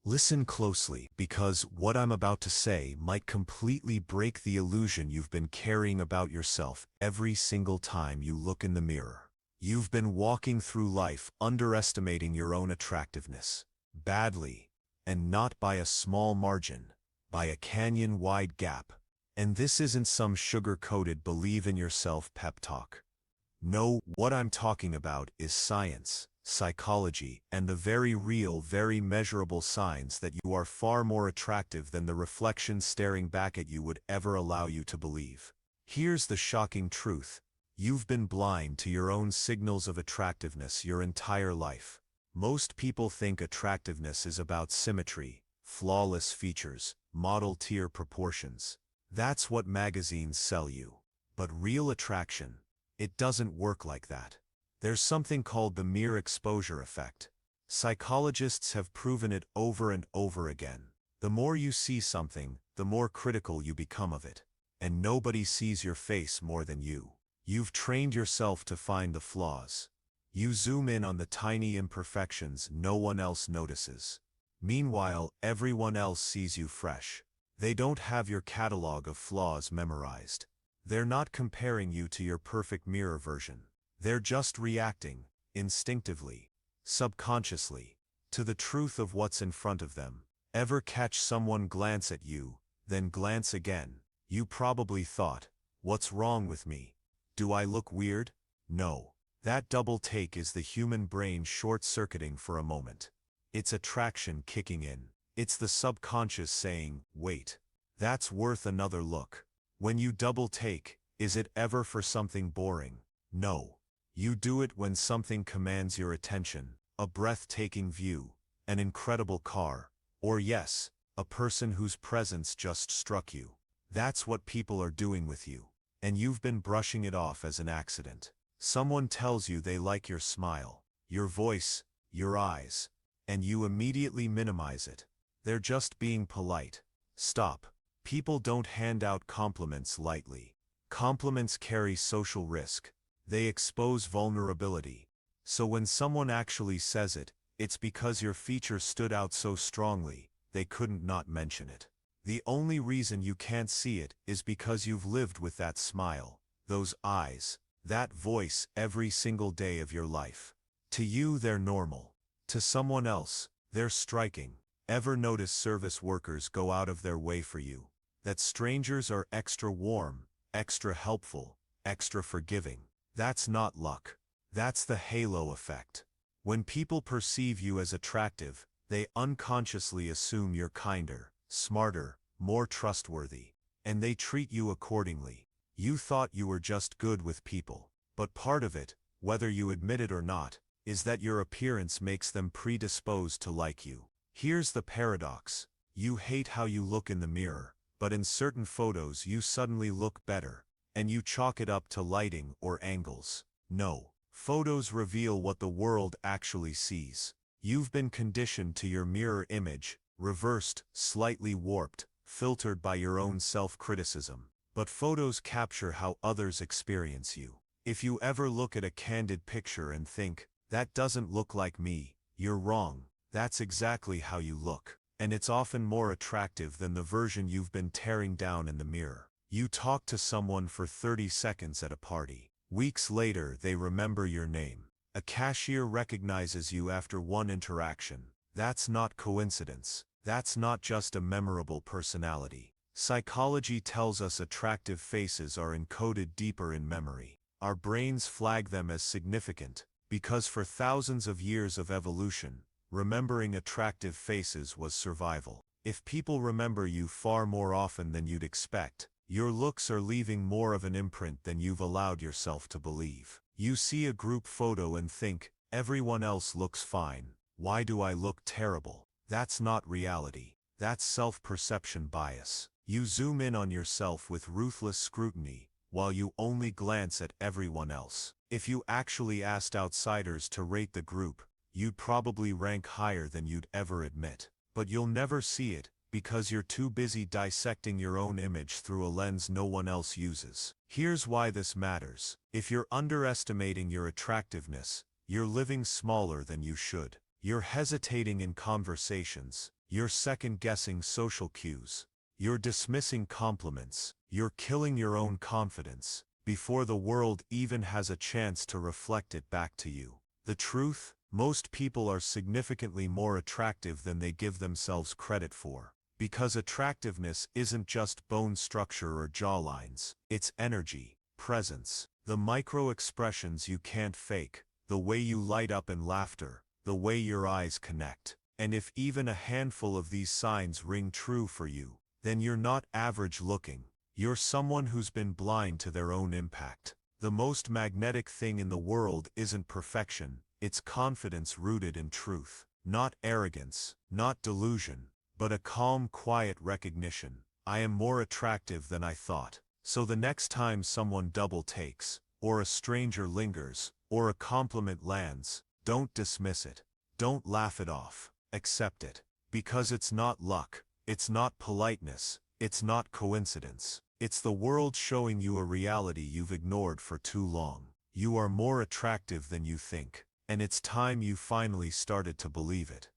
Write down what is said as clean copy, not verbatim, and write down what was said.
Listen closely, because what I'm about to say might completely break the illusion you've been carrying about yourself every single time you look in the mirror. You've been walking through life underestimating your own attractiveness, badly, and not by a small margin, by a canyon-wide gap. And this isn't some sugar-coated believe-in-yourself pep talk. No, what I'm talking about is science, psychology, and the very real, very measurable signs that you are far more attractive than the reflection staring back at you would ever allow you to believe. Here's the shocking truth. You've been blind to your own signals of attractiveness your entire life. Most people think attractiveness is about symmetry, flawless features, model-tier proportions. That's what magazines sell you. But real attraction, it doesn't work like that. There's something called the mere exposure effect. Psychologists have proven it over and over again. The more you see something, the more critical you become of it. And nobody sees your face more than you. You've trained yourself to find the flaws. You zoom in on the tiny imperfections no one else notices. Meanwhile, everyone else sees you fresh. They don't have your catalog of flaws memorized. They're not comparing you to your perfect mirror version. They're just reacting, instinctively, subconsciously, to the truth of what's in front of them. Ever catch someone glance at you, then glance again? You probably thought, what's wrong with me? Do I look weird? No. That double take is the human brain short-circuiting for a moment. It's attraction kicking in. It's the subconscious saying, wait, that's worth another look. When you double take, is it ever for something boring? No. You do it when something commands your attention, a breathtaking view, an incredible car, or yes, a person whose presence just struck you. That's what people are doing with you, and you've been brushing it off as an accident. Someone tells you they like your smile, your voice, your eyes, and you immediately minimize it. They're just being polite. Stop. People don't hand out compliments lightly. Compliments carry social risk. They expose vulnerability. So when someone actually says it, it's because your feature stood out so strongly, they couldn't not mention it. The only reason you can't see it is because you've lived with that smile, those eyes, that voice every single day of your life. To you, they're normal. To someone else, they're striking. Ever notice service workers go out of their way for you? That strangers are extra warm, extra helpful, extra forgiving. That's not luck. That's the halo effect. When people perceive you as attractive, they unconsciously assume you're kinder, smarter, more trustworthy, and they treat you accordingly. You thought you were just good with people, but part of it, whether you admit it or not, is that your appearance makes them predisposed to like you. Here's the paradox. You hate how you look in the mirror, but in certain photos you suddenly look better. And you chalk it up to lighting or angles. No. Photos reveal what the world actually sees. You've been conditioned to your mirror image, reversed, slightly warped, filtered by your own self-criticism. But photos capture how others experience you. If you ever look at a candid picture and think, that doesn't look like me, you're wrong. That's exactly how you look. And it's often more attractive than the version you've been tearing down in the mirror. You talk to someone for 30 seconds at a party. Weeks later, they remember your name. A cashier recognizes you after one interaction. That's not coincidence. That's not just a memorable personality. Psychology tells us attractive faces are encoded deeper in memory. Our brains flag them as significant, because for thousands of years of evolution, remembering attractive faces was survival. If people remember you far more often than you'd expect, your looks are leaving more of an imprint than you've allowed yourself to believe. You see a group photo and think, everyone else looks fine. Why do I look terrible? That's not reality. That's self-perception bias. You zoom in on yourself with ruthless scrutiny, while you only glance at everyone else. If you actually asked outsiders to rate the group, you'd probably rank higher than you'd ever admit. But you'll never see it, because you're too busy dissecting your own image through a lens no one else uses. Here's why this matters. If you're underestimating your attractiveness, you're living smaller than you should. You're hesitating in conversations, You're second-guessing social cues. You're dismissing compliments. You're killing your own confidence before the world even has a chance to reflect it back to you. The truth? Most people are significantly more attractive than they give themselves credit for. Because attractiveness isn't just bone structure or jawlines. It's energy, presence, the micro-expressions you can't fake, the way you light up in laughter, the way your eyes connect. And if even a handful of these signs ring true for you, then you're not average looking. You're someone who's been blind to their own impact. The most magnetic thing in the world isn't perfection, it's confidence rooted in truth. Not arrogance, not delusion, but a calm, quiet recognition. I am more attractive than I thought. So the next time someone double takes, or a stranger lingers, or a compliment lands, don't dismiss it. Don't laugh it off. Accept it. Because it's not luck, it's not politeness, it's not coincidence. It's the world showing you a reality you've ignored for too long. You are more attractive than you think, and it's time you finally started to believe it.